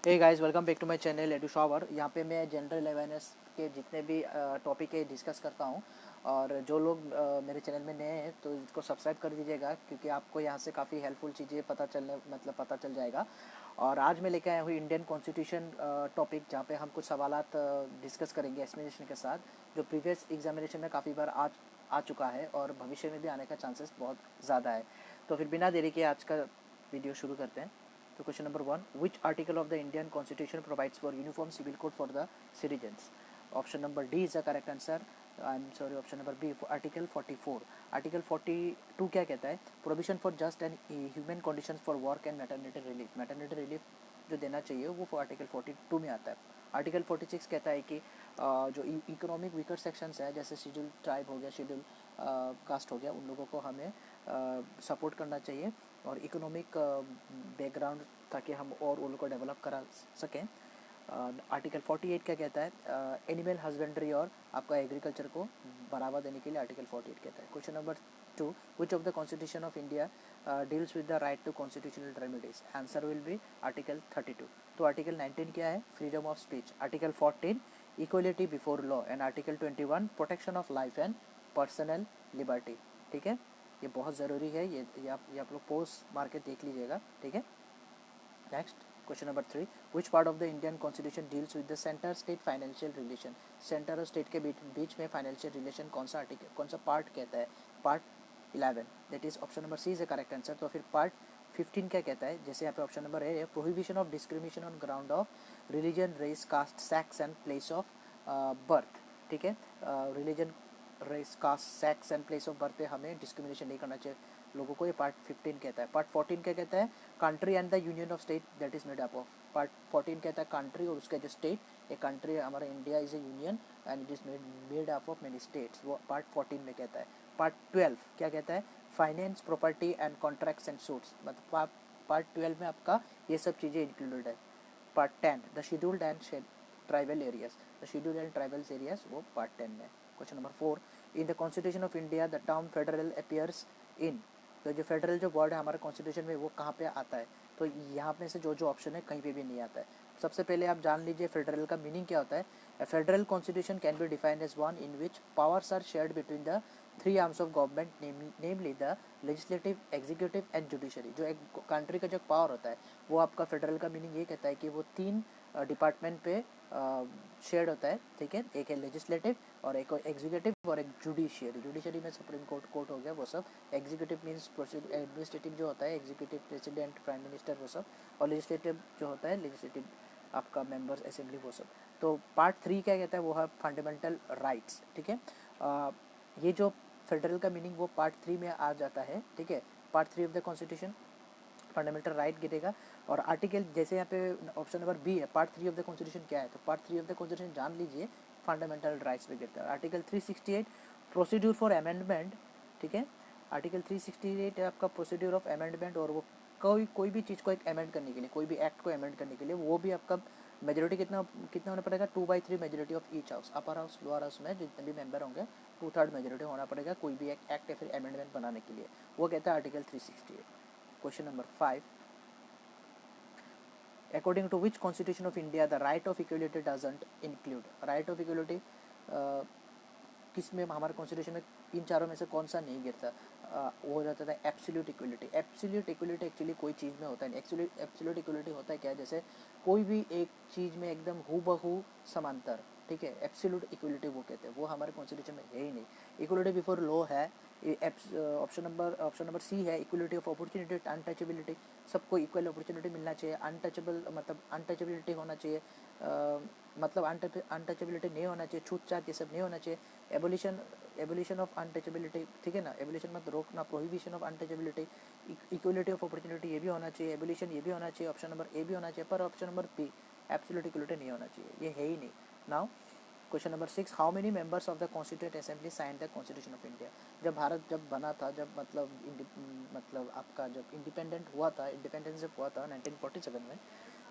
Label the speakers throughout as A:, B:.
A: Hey guys, welcome back to my channel edu shower. यहाँ पे मैं जनरल अवेयरनेस के जितने भी टॉपिक है डिस्कस करता हूँ। और जो लोग मेरे चैनल में नए हैं तो इसको सब्सक्राइब कर दीजिएगा, क्योंकि आपको यहाँ से काफ़ी हेल्पफुल चीज़ें पता चल जाएगा। और आज मैं लेके आया हूँ इंडियन कॉन्स्टिट्यूशन टॉपिक, जहाँ पे हम कुछ सवालात डिस्कस करेंगे एक्सप्लेनेशन के साथ, जो प्रीवियस एग्जामिनेशन में काफ़ी बार आ चुका है और भविष्य में भी आने का चांसेस बहुत ज़्यादा है। तो फिर बिना देरी के आज का वीडियो शुरू करते हैं। तो question number 1, which article of the Indian Constitution provides for uniform civil code for the citizens? Option number D is the correct answer. I'm sorry, option number B, article 44. article 42 क्या कहता है? Provision for just and human conditions for work and maternity relief. maternity relief जो देना चाहिए वो article 42 में आता है। आर्टिकल 46 कहता है कि जो इकोनॉमिक वीकर सेक्शंस है, जैसे शेड्यूल ट्राइब हो गया, शेड्यूल कास्ट हो गया, उन लोगों को हमें सपोर्ट करना चाहिए और इकोनॉमिक बैकग्राउंड, ताकि हम और उन लोगों को डेवलप करा सकें। आर्टिकल 48 क्या कहता है? एनिमल हस्बेंड्री और आपका एग्रीकल्चर को बढ़ावा देने के लिए आर्टिकल 48 कहता है। Question number 2, which of the constitution of India deals with the right to constitutional remedies? Answer will be article 32। तो आर्टिकल 19 क्या है? Freedom of speech. Article 14 equality before law and आर्टिकल 21 protection of life and personal liberty. ठीक है, ये बहुत ज़रूरी है, ये आप लोग पोस्ट मार के देख लीजिएगा। ठीक है, next question number 3, which part of the Indian constitution deals with the centre state financial relation? Centre और स्टेट के बीच में फाइनेंशियल रिलेशन कौन सा आर्टिकल, कौन सा पार्ट कहता है? Part 11, that is option number C is the correct answer. तो फिर पार्ट 15 क्या कहता है? जैसे यहाँ पे ऑप्शन नंबर ए है, prohibition of discrimination on ground of religion, race, caste, sex and place of birth. ठीक है, religion, race, caste, sex and place of birth पे हमें डिस्क्रिमिनेशन नहीं करना चाहिए लोगों को, ये पार्ट 15 कहता है। पार्ट 14 क्या कहता है? Country and the union of state that is made up of. Part 14 कहता है कंट्री और उसका जो स्टेट, ये कंट्री हमारा India is A union and it is made up of many states, वो पार्ट 14 में कहता है। पार्ट 12 क्या कहता है? Finance, property and contracts and suits, मतलब पार्ट 12 में आपका ये सब चीज़ें इंक्लूडेड है। Part 10 the scheduled and tribal areas, the scheduled and tribal areas वो पार्ट 10 में। Question number 4, in the constitution of India the term federal appears इन। तो जो फेडरल जो वर्ड है हमारे कॉन्स्टिट्यूशन में वो कहाँ पे आता है? तो यहाँ में से जो ऑप्शन है कहीं पे भी नहीं आता है। सबसे पहले आप जान लीजिए फेडरल का मीनिंग क्या होता है। A federal constitution can be defined as one in which powers are shared between the three arms of government, namely the legislative, executive and judiciary। जो एक कंट्री का जो पावर होता है वो आपका फेडरल का मीनिंग ये कहता है कि वो तीन डिपार्टमेंट पे शेयर्ड होता है। ठीक है, एक है लेजिस्लेटिव और एक एग्जीक्यूटिव और एक जुडिशियरी। जुडिशियरी में सुप्रीम कोर्ट हो गया वो सब। एग्जीक्यूटिव मीन्स एडमिनिस्ट्रेटिव जो होता है, एग्जीक्यूटिव प्रेसिडेंट, प्राइम मिनिस्टर वो सब। और लेजिस्लेटिव जो होता है, लेजिस्लेटिव आपका मेंबर्स असेंबली वो सब। तो पार्ट 3 क्या कहता है? वो है फंडामेंटल राइट्स। ठीक है, ये जो फेडरल का मीनिंग वो पार्ट 3 में आ जाता है। ठीक है, part 3 of the constitution fundamental right गिरेगा। और आर्टिकल, जैसे यहाँ पे ऑप्शन नंबर बी है, पार्ट 3 ऑफ द कॉन्स्टिट्यूशन क्या है? तो पार्ट 3 ऑफ द कॉन्स्टिट्यूशन जान लीजिए, फंडामेंटल राइट्स पे गिरता है। Article 368 procedure for amendment. ठीक है, आर्टिकल 368 है आपका प्रोसीड्यूर ऑफ अमेंडमेंट, और वो कोई भी चीज़ को एक अमेंड करने के लिए, कोई भी एक्ट को अमेंड करने के लिए, वो भी आपका मेजोरिटी कितना कितना होना पड़ेगा? 2/3 majority of each house, upper house, lower house में जितने भी मेंबर होंगे 2/3 मेजोरिटी होना पड़ेगा कोई भी एक एक्ट या फिर अमेंडमेंट बनाने के लिए। वो कहता है article 368। Question number 5, according to which constitution of India the right of equality doesn't include? right of equality किस में हमारे कॉन्स्टिट्यूशन में इन चारों में से कौन सा नहीं गिरता? वो हो जाता है absolute equality. Absolute equality actually कोई चीज़ में होता है नहीं। एब्सोल्यूट इक्वलिटी होता है क्या? जैसे कोई भी एक चीज़ में एकदम हूबहू समांतर। ठीक है, एब्सोल्यूट इक्वलिटी वो कहते हैं, वो हमारे कॉन्स्टिट्यूशन में है ही नहीं। इक्वलिटी बिफोर लॉ है, ऑप्शन नंबर सी है, इक्वलिटी ऑफ अपॉर्चुनिटी, अनटचेबिलिटी, सबको इक्वल अपॉर्चुनिटी मिलना चाहिए। अनटचेबल मतलब अनटचेबिलिटी होना चाहिए, मतलब अनटचेबिलिटी नहीं होना चाहिए, छूट छाट ये सब नहीं होना चाहिए। एबोलिशन ऑफ अनटचेबिलिटी, ठीक है ना, एबोलिशन मत रोकना, prohibition of untouchability, equality of opportunity ये भी होना चाहिए, एबोलिशन ये भी होना चाहिए, ऑप्शन नंबर ए भी होना चाहिए, पर option number B absolute equality नहीं होना चाहिए, ये है ही नहीं। Now question number 6, how many members of the constituent assembly sign the constitution of India? जब भारत जब बना था, जब मतलब आपका जब इंडिपेंडेंट हुआ था, इंडिपेंडेंस जब हुआ था 1947 में,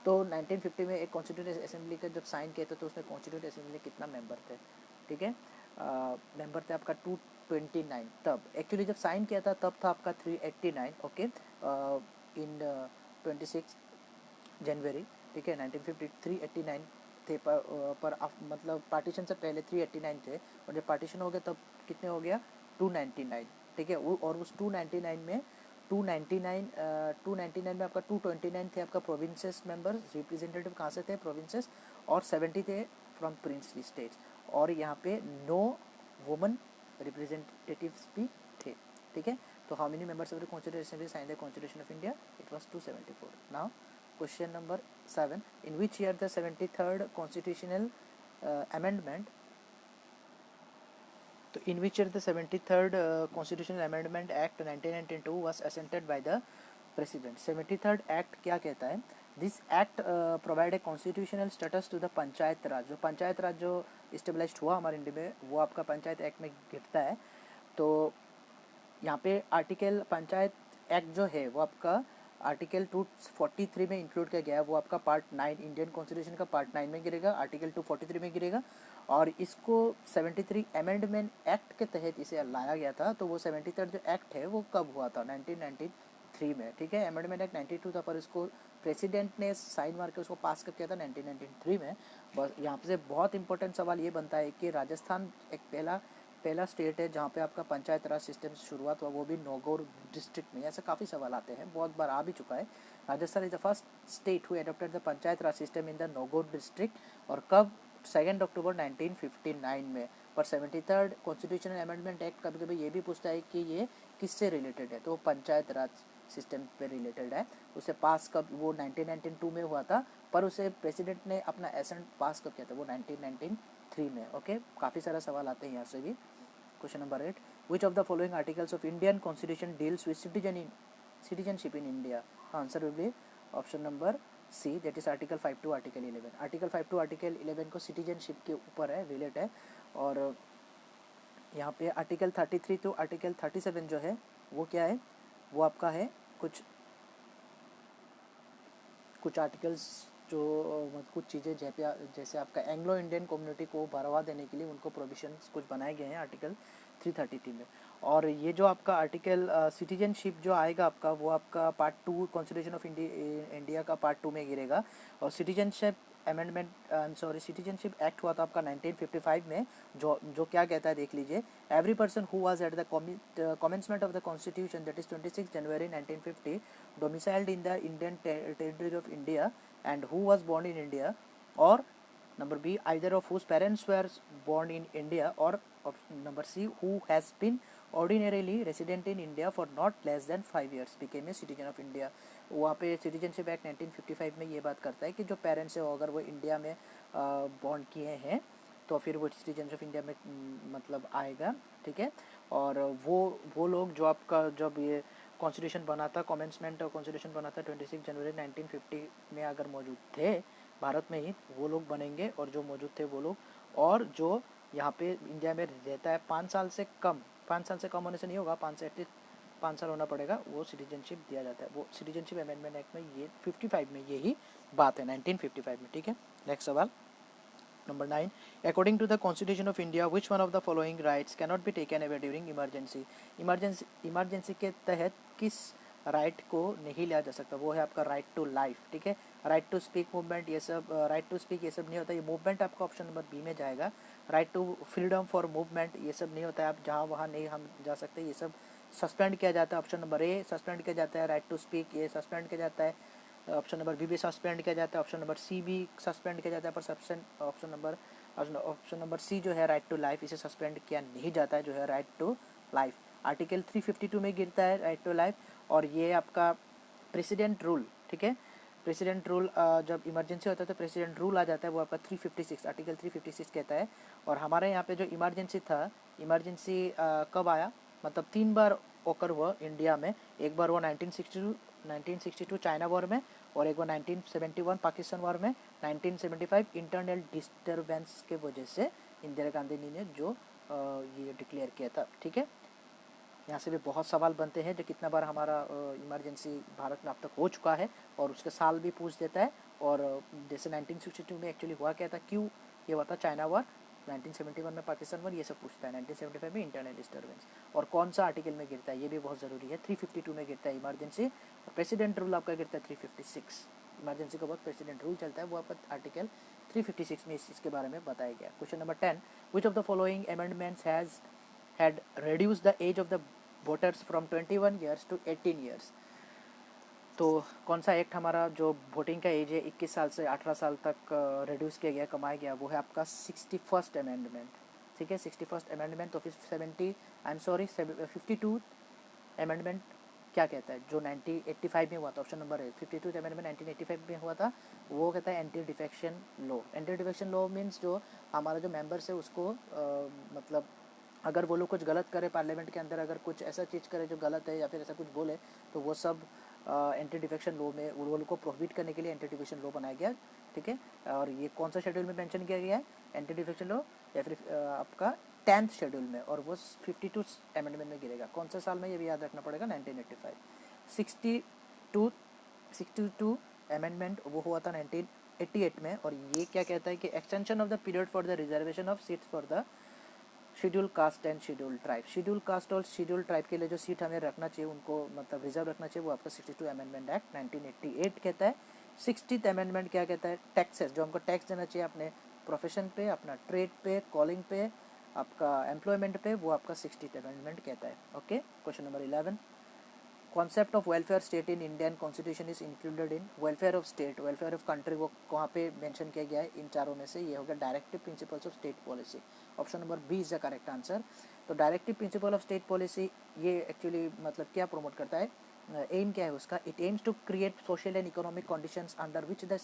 A: तो 1950 में एक कॉन्स्टिट्यूएंट असेंबली का जब साइन किया था तो उसमें कॉन्स्टिट्यूएंट असेंबली में कितना मेंबर थे? ठीक है, मेंबर थे आपका 229। तब एक्चुअली जब साइन किया था तब था आपका 389। ओके, इन 26 जनवरी ठीक है। 1950 389 थे पर मतलब पार्टीशन से पहले 389 थे, और जब पार्टीशन हो गया तब कितने हो गया 299, ठीक है। वो और उस 299 में 299 में आपका 229 थे आपका प्रोविंसेस मेंबर्स, रिप्रेजेंटेटिव कहाँ से थे प्रोविंसेस, और 70 थे फ्रॉम प्रिंसली स्टेट्स, और यहाँ पे 9 वुमेन रिप्रेजेंटेटिव्स भी थे, ठीक है। तो how many members of the constitution assembly signed the constitution of India, it was 274। Now question number 7, in which year the 73rd constitutional amendment, तो in which year the 73rd constitutional amendment act 1992 was assented by the president. 73rd act क्या कहता है, this act provide a constitutional status to the panchayat raj, जो पंचायत राज जो establish हुआ हमारे India में वो आपका पंचायत एक्ट में गिरता है। तो यहाँ पे आर्टिकल पंचायत एक्ट जो है वो आपका आर्टिकल 243 में इंक्लूड किया गया है, वो आपका पार्ट 9 इंडियन कॉन्स्टिट्यूशन का पार्ट 9 में गिरेगा, आर्टिकल 243 में गिरेगा, और इसको 73 अमेंडमेंट एक्ट के तहत इसे लाया गया था। तो वो 73rd जो एक्ट है वो कब हुआ था 1993 में, ठीक है। अमेंडमेंट एक्ट 92 था पर इसको प्रेसिडेंट ने साइन मार के उसको पास कर किया था 1993 में। बस यहाँ से बहुत इंपॉर्टेंट सवाल ये बनता है कि राजस्थान एक पहला स्टेट है जहाँ पे आपका पंचायत राज सिस्टम शुरुआत हुआ, वो भी नौगौर डिस्ट्रिक्ट में। ऐसे काफ़ी सवाल आते हैं, बहुत बार आ भी चुका है। Rajasthan is the first state who adopted the panchayat raj system in the Nagaur district, और कब 2 अक्टूबर 1959 में। पर 73rd कॉन्स्टिट्यूशनल अमेंडमेंट एक्ट कभी कभी ये भी पूछता है कि ये किससे रिलेटेड है, तो पंचायत राज सिस्टम पे रिलेटेड है। उसे पास कब, वो 1992 में हुआ था, पर उसे प्रेसिडेंट ने अपना एसेंट पास कब किया था, वो 1993 में। ओके, काफ़ी सारा सवाल आते हैं यहाँ से भी। Question number 8, which of the following articles of Indian constitution deals with citizenship in India? Answer will be option number C, that is article 5 to article 11। Article 5 to article 11 को सिटीजनशिप के ऊपर है, रिलेट है। और यहाँ पे article 33 to article 37 जो है वो क्या है, वो आपका है कुछ आर्टिकल्स जो कुछ चीज़ें जैसे आपका एंग्लो इंडियन कम्युनिटी को बढ़ावा देने के लिए उनको प्रोविजंस कुछ बनाए गए हैं आर्टिकल 333 में। और ये जो आपका आर्टिकल सिटीजनशिप जो आएगा आपका, वो आपका पार्ट 2 कॉन्स्टिट्यूशन ऑफ इंडिया का पार्ट 2 में गिरेगा। और सिटीजनशिप सिटीजनशिप एक्ट हुआ था आपका 1955 में, जो क्या कहता है देख लीजिए, every person who was at the commencement of the constitution, that is 26 January 1950, domiciled in the Indian territory of India and who was born in India, or number B, either of whose parents were born in India, or number C, who has been ordinarily resident in India for not less than 5 years became a citizen of India। वहाँ पे citizenship act 1955 में ये बात करता है कि जो parents है अगर वो इंडिया में बॉर्न किए हैं तो फिर वो सिटीजन ऑफ इंडिया में मतलब आएगा, ठीक है। और वो लोग जो आपका जब ये कॉन्स्टिट्यूशन बना था, कमेंसमेंट और कॉन्स्टिट्यूशन बना था 26 जनवरी 1950 में अगर मौजूद थे भारत में ही, वो लोग बनेंगे। और जो मौजूद थे वो लोग, और जो यहाँ पे इंडिया में रहता है 5 साल से कम, 5 साल से कम होने से नहीं होगा, 5 से एटलीस्ट 5 साल होना पड़ेगा, वो सिटीजनशिप दिया जाता है। वो सिटीजनशिप अमेंडमेंट एक्ट में ये 55 में यही बात है, 1955 में, ठीक है। नेक्स्ट सवाल number 9, according to the constitution of India which one of the following rights cannot be taken away during emergency. Emergency के तहत किस राइट को नहीं लिया जा सकता, वो है आपका राइट टू लाइफ, ठीक है। राइट टू स्पीक मूवमेंट, ये सब राइट टू स्पीक ये सब नहीं होता, ये मूवमेंट आपका ऑप्शन नंबर बी में जाएगा। Right to freedom for movement ये सब नहीं होता है, आप जहाँ वहाँ नहीं हम जा सकते, ये सब सस्पेंड किया जाता है। ऑप्शन नंबर ए सस्पेंड किया जाता है, राइट टू स्पीक ये सस्पेंड किया जाता है। ऑप्शन नंबर बी भी सस्पेंड किया जाता है, ऑप्शन नंबर सी भी सस्पेंड किया जाता है, पर ऑप्शन नंबर सी जो है राइट टू लाइफ, इसे सस्पेंड किया नहीं जाता है, जो है राइट टू लाइफ। आर्टिकल 352 में गिरता है राइट टू लाइफ। और ये आपका प्रेसिडेंट रूल, ठीक है, प्रेसिडेंट रूल जब इमरजेंसी होता है तो प्रेसिडेंट रूल आ जाता है, वो आपका 356 आर्टिकल 356 कहता है। और हमारे यहाँ पे जो इमरजेंसी था, इमरजेंसी कब आया, मतलब 3 बार ओकर हुआ इंडिया में। एक बार वो 1962 चाइना वॉर में, और एक बार 1971 पाकिस्तान वॉर में, 1975 इंटरनल डिस्टर्बेंस के वजह से इंदिरा गांधी ने जो ये डिक्लेयर किया था, ठीक है। यहाँ से भी बहुत सवाल बनते हैं, जो कितना बार हमारा इमरजेंसी भारत में अब तक हो चुका है, और उसके साल भी पूछ देता है। और जैसे 1962 में एक्चुअली हुआ क्या था, क्यों ये हुआ था चाइना वॉर, 1971 में पाकिस्तान वॉर, ये सब पूछता है। 1975 में इंटरनल डिस्टर्बेंस, और कौन सा आर्टिकल में गिरता है ये भी बहुत ज़रूरी है। 352 में गिरता है इमरजेंसी, और प्रेसिडेंट रूल आपका गिरता है 356। इमरजेंसी का वक्त प्रेसिडेंट रूल चलता है, वो आपका आर्टिकल 356 में इसके बारे में बताया गया। Question number 10, which of the following amendments has had reduced the age of the voters from 21 years to 18 years। तो कौन सा एक्ट हमारा जो वोटिंग का एज है 21 साल से 18 साल तक रिड्यूस किया गया, कमाया गया, वो है आपका 61st अमेंडमेंट। ठीक है, 61st अमेंडमेंट। तो फिर 52 अमेंडमेंट क्या कहता है, जो 1985 में हुआ था, ऑप्शन नंबर है 52 अमेंडमेंट 1985 में हुआ था, वो कहता है anti defection law. Anti defection law means जो हमारा जो मेंबर्स है उसको मतलब अगर वो लोग कुछ गलत करे पार्लियामेंट के अंदर, अगर कुछ ऐसा चीज़ करे जो गलत है या फिर ऐसा कुछ बोले, तो वो सब एंटी डिफेक्शन लॉ में वो लोग को प्रोहिबिट करने के लिए एंटी डिफेक्शन लॉ बनाया गया। ठीक है, और ये कौन सा शेड्यूल में मेंशन किया गया है, एंटी डिफेक्शन लॉ, या फिर आपका 10th शेड्यूल में, और वो 52 अमेंडमेंट में गिरेगा। कौन से साल में, ये भी याद रखना पड़ेगा, 1985। 62 अमेंडमेंट वो हुआ था 1988 में, और ये क्या कहता है कि extension of the period for the reservation of seats for the schedule caste and schedule tribe. Schedule caste और शेड्यूल ट्राइब के लिए जो सीट हमें रखना चाहिए, उनको मतलब रिजर्व रखना चाहिए, वो आपका 62 अमेंडमेंट एक्ट 1988 कहता है। 60th अमेंडमेंट क्या कहता है, टैक्सेस, जो हमको टैक्स देना चाहिए अपने प्रोफेशन पे, अपना ट्रेड पे, कॉलिंग पे, आपका एम्प्लॉयमेंट पे, वो आपका 60th अमेंडमेंट कहता है। Okay, question number 11, concept of welfare state in Indian constitution is included in welfare of state, welfare of country, वो कहाँ पे मेंशन किया गया है, इन चारों में से ये होगा directive principles of state policy. Option number B is the correct answer. तो directive principle of state policy ये एक्चुअली मतलब क्या प्रमोट करता है, एम क्या है उसका, it aims to create social and economic conditions under which the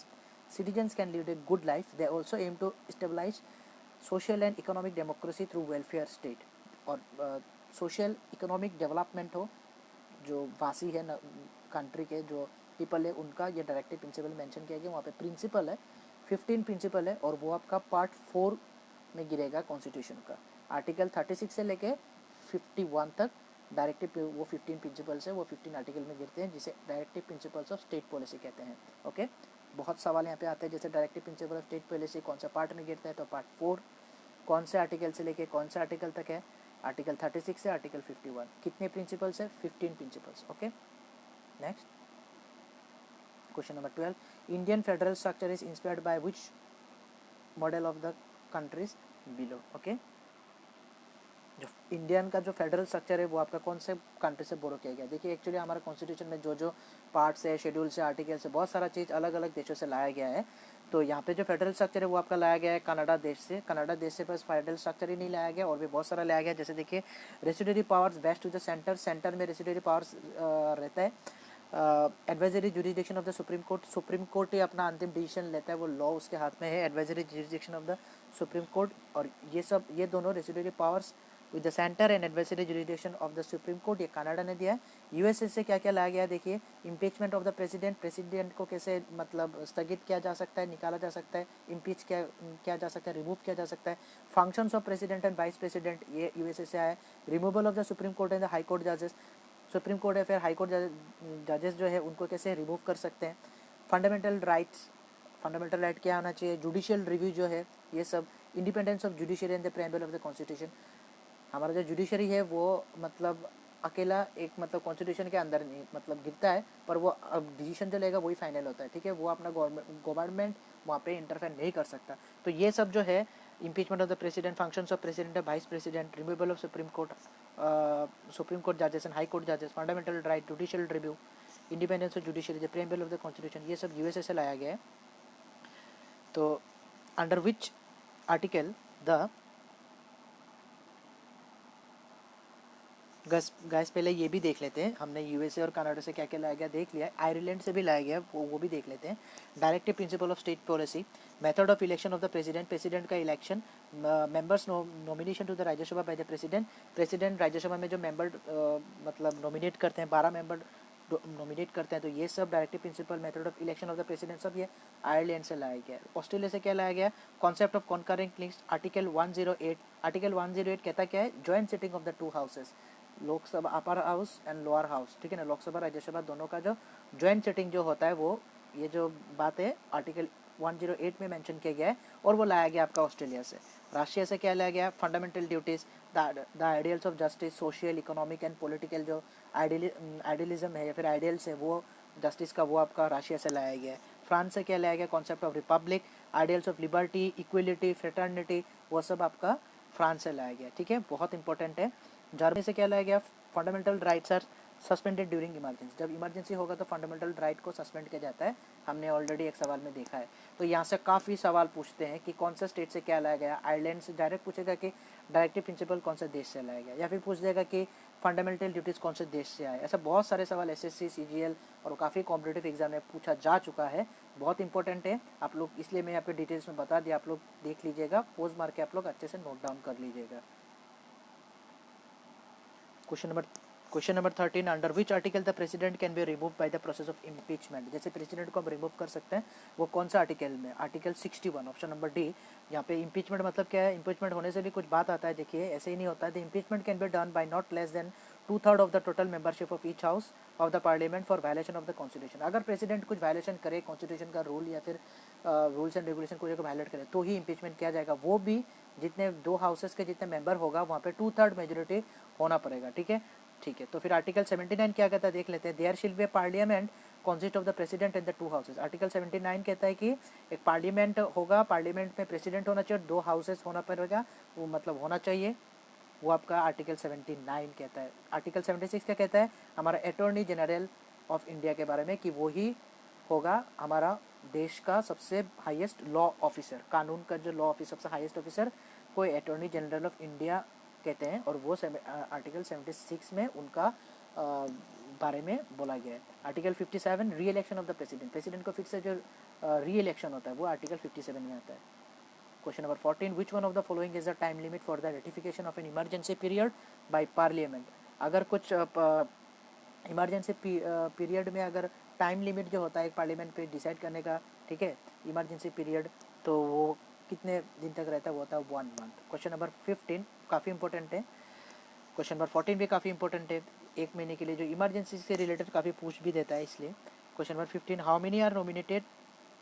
A: citizens can lead a good life. They also aim to stabilize social and economic democracy through welfare state, और social economic development हो, जो वासी है country के जो people है उनका, ये डायरेक्टिव प्रिंसिपल मेंशन किया गया। वहाँ पे प्रिंसिपल है 15 प्रिंसिपल है, और वो आपका पार्ट 4 में गिरेगा कॉन्स्टिट्यूशन का। आर्टिकल 36 से लेके 51 तक डायरेक्टिव वो 15 प्रिंसिपल्स है, वो 15 आर्टिकल में गिरते हैं, जिसे directive principles of state policy कहते हैं। ओके, बहुत सवाल यहाँ पे आते हैं, जैसे directive principle of state policy कौन सा पार्ट में गिरता है, तो पार्ट 4 कौन से आर्टिकल से लेके कौन से आर्टिकल तक है, आर्टिकल 36 से आर्टिकल 51। कितने प्रिंसिपल्स है, 15 principles. Okay, next question number 12, Indian federal structure is inspired by which model of the countries below. Okay, जो इंडियन का जो फेडरल स्ट्रक्चर है वो आपका कौन से कंट्री से बोरो किया गया। देखिए एक्चुअली हमारा कॉन्स्टिट्यूशन में जो जो पार्ट्स है, शेड्यूल से, आर्टिकल से, बहुत सारा चीज़ अलग अलग देशों से लाया गया है। तो यहाँ पे जो फेडरल स्ट्रक्चर है वो आपका लाया गया है कनाडा देश से। कनाडा देश से बस फेडरल स्ट्रक्चर ही नहीं लाया गया, और भी बहुत सारा लाया गया। जैसे देखिए residuary powers vest to the centre, centre में रेसिडरी पावर्स रहता है। Advisory jurisdiction of the supreme court, supreme court ही अपना अंतिम डिसीजन लेता है, वो लॉ उसके हाथ में है, advisory jurisdiction of the supreme court. और ये सब, ये दोनों residuary powers with the centre and advisory jurisdiction of the supreme court, ये कनाडा ने दिया है। यूएसए से क्या क्या लाया गया, देखिए impeachment of the president, president को कैसे मतलब स्थगित किया जा सकता है, निकाला जा सकता है, इम्पीच किया जा सकता है, रिमूव किया जा सकता है। Functions of president and vice president, ये यूएसए से आया है। Removal of the supreme court and the high court जजेस, सुप्रीम कोर्ट है फिर हाई कोर्ट जजेस जो है उनको कैसे रिमूव कर सकते हैं। फंडामेंटल राइट्स, फंडामेंटल राइट क्या होना चाहिए, जुडिशियल रिव्यू जो है, ये सब। Independence of judiciary and the preamble of the constitution, हमारा जो जुडिशरी है वो मतलब अकेला एक मतलब कॉन्स्टिट्यूशन के अंदर नहीं मतलब गिरता है, पर वो अब डिसीजन जो लेगा वही फाइनल होता है। ठीक है, वो अपना गवर्नमेंट वहाँ पे इंटरफेयर नहीं कर सकता। तो ये सब जो है, impeachment of the president, functions of president, vice president, removal of supreme court जजेस एंड हाई कोर्ट जजेस, fundamental right, judicial review, independence of judiciary, the preamble of the constitution, ये सब यूएसए से लाया गया है। तो under which article the gas पहले ये भी देख लेते हैं, हमने यूएसए और कनाडा से क्या क्या लाया गया देख लिया, आयरलैंड से भी लाया गया, वो भी देख लेते हैं। Directive principle of state policy, method of election of the president, president का election, members nomination to the Rajya Sabha by the president, president Rajya Sabha में जो मेंबर मतलब नॉमिनेट करते हैं, 12 मेंबर नॉमिनेट करते हैं। तो ये सब directive principle, method of election of the president, सब ये आयरलैंड से लाया गया है। ऑस्ट्रेलिया से क्या लाया गया, concept of conquering links, article 108। Article 108 कहता क्या है, joint sitting of the two houses, Lok Sabha upper house and lower house. ठीक है ना, लोकसभा राज्यसभा दोनों का जो ज्वाइंट सिटिंग जो होता है, वो ये जो बात है आर्टिकल 108 में मेंशन किया गया है, और वो लाया गया आपका ऑस्ट्रेलिया से। राशिया से क्या लाया गया, fundamental duties, the ideals of justice, social, economic and political जो आइडियलिज्म है या फिर आइडियल्स है वो जस्टिस का, वो आपका राशिया से लाया गया है। फ्रांस से क्या लाया गया, concept of Republic, ideals of liberty, equality, fraternity, वो सब आपका फ्रांस से लाया गया, ठीक है, बहुत इंपॉर्टेंट है। जर्मनी से क्या लाया गया, fundamental rights are suspended during emergency, जब इमरजेंसी होगा तो फंडामेंटल राइट को सस्पेंड किया जाता है, हमने ऑलरेडी एक सवाल में देखा है। तो यहाँ से काफ़ी सवाल पूछते हैं कि कौन सा स्टेट से क्या लाया गया, आयरलैंड से डायरेक्ट पूछेगा कि डायरेक्टिव प्रिंसिपल कौन सा देश से लाया गया, या फिर पूछ देगा कि फंडामेंटल ड्यूटीज़ कौन से देश से आए। ऐसा बहुत सारे सवाल एसएससी, सीजीएल और काफ़ी कॉम्पिटेटिव एग्जाम में पूछा जा चुका है, बहुत इंपॉर्टेंट है आप लोग, इसलिए मैं आपको डिटेल्स में बता दिया, आप लोग देख लीजिएगा, पोज मार के आप लोग अच्छे से नोट डाउन कर लीजिएगा। Question number 13, under which article the president can be remove by the process of impeachment, जैसे प्रेसिडेंट को हम रिमूव कर सकते हैं, वो कौन सा आर्टिकल में, आर्टिकल 61, ऑप्शन नंबर डी। यहाँ पे इम्पीचमेंट मतलब क्या है, इम्पीचमेंट होने से भी कुछ बात आता है, देखिए ऐसे ही नहीं होता है। The impeachment can be done by not less than 2/3 of the total membership of each house of the parliament for violation of the constitution. अगर प्रेसिडेंट कुछ वायलेशन करे कॉन्स्टिट्यूशन का रूल या फिर रूल्स एंड रेगुलेशन को violet करे तो ही impeachment किया जाएगा, वो भी जितने 2 हाउसेस के जितने मेंबर होगा वहाँ पे 2/3 मेजोरिटी होना पड़ेगा, ठीक है, ठीक है। तो फिर आर्टिकल 79 क्या कहता है देख लेते हैं, there shall be parliament consist of the president and the 2 houses. Article 79 कहता है कि एक पार्लियामेंट होगा, पार्लियामेंट में प्रेसिडेंट होना चाहिए, 2 हाउसेस होना पड़ेगा, वो मतलब होना चाहिए, वो आपका आर्टिकल 79 कहता है। आर्टिकल 76 क्या कहता है, हमारा अटॉर्नी जनरल ऑफ इंडिया के बारे में, कि वही होगा हमारा देश का सबसे हाईएस्ट लॉ ऑफिसर, कानून का जो लॉ ऑफिसर सबसे हाईएस्ट ऑफिसर को अटॉर्नी जनरल ऑफ इंडिया कहते हैं, और वो आर्टिकल 76 में उनका बारे में बोला गया है। आर्टिकल 57, री election of the president, president को फिर से जो री इलेक्शन होता है वो आर्टिकल 57 में आता है। Question number 14, which one of the following is the time limit for the ratification of an emergency period by parliament. अगर कुछ इमरजेंसी पीरियड में अगर टाइम लिमिट जो होता है एक पार्लियामेंट पे डिसाइड करने का, ठीक है, इमरजेंसी पीरियड, तो वो कितने दिन तक रहता है, वो होता है 1 मंथ। क्वेश्चन नंबर 15 काफ़ी इंपॉर्टेंट है, क्वेश्चन नंबर 14 भी काफ़ी इंपॉर्टेंट है, 1 महीने के लिए जो इमरजेंसी से रिलेटेड काफ़ी पूछ भी देता है, इसलिए question number 15, how many are nominated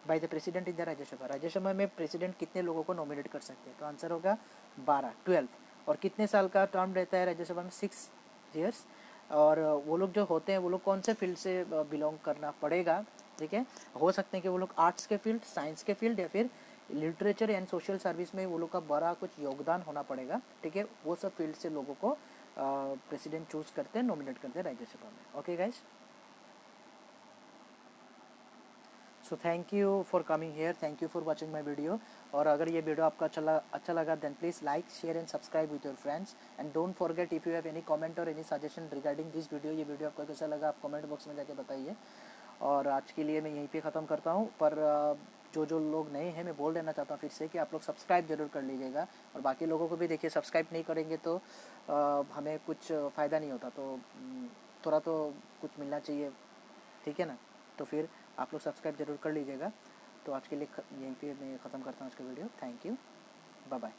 A: by the president in the Rajya Sabha, Rajya Sabha में प्रेसिडेंट कितने लोगों को नॉमिनेट कर सकते हैं, तो आंसर होगा 12। और कितने साल का टर्म रहता है राज्यसभा में, 6 ईयर्स। और वो लोग जो होते हैं वो लोग कौन से फील्ड से बिलोंग करना पड़ेगा, ठीक है, हो सकते हैं कि वो लोग आर्ट्स के फील्ड, साइंस के फील्ड, या फिर लिटरेचर एंड सोशल सर्विस में वो लोग का बड़ा कुछ योगदान होना पड़ेगा, ठीक है, वो सब फील्ड से लोगों को प्रेसिडेंट चूज करते हैं, नॉमिनेट करते हैं राज्यसभा में। Okay guys, so thank you for coming here, thank you for watching my video. और अगर ये वीडियो आपका अच्छा लगा then please like, share and subscribe with your friends, and don't forget if you have any comment or any suggestion regarding this video, ये video आपको कैसा लगा आप कमेंट बॉक्स में जाके बताइए। और आज के लिए मैं यहीं पे ख़त्म करता हूँ, पर जो लोग नए हैं मैं बोल देना चाहता हूँ फिर से कि आप लोग सब्सक्राइब जरूर कर लीजिएगा, और बाकी लोगों को भी देखिए, सब्सक्राइब नहीं करेंगे तो हमें कुछ फ़ायदा नहीं होता, तो थोड़ा तो कुछ मिलना चाहिए, ठीक है ना, तो फिर आप लोग सब्सक्राइब जरूर कर लीजिएगा। तो आज के लिए यहीं पे मैं ख़त्म करता हूँ आज का video, thank you, bye bye.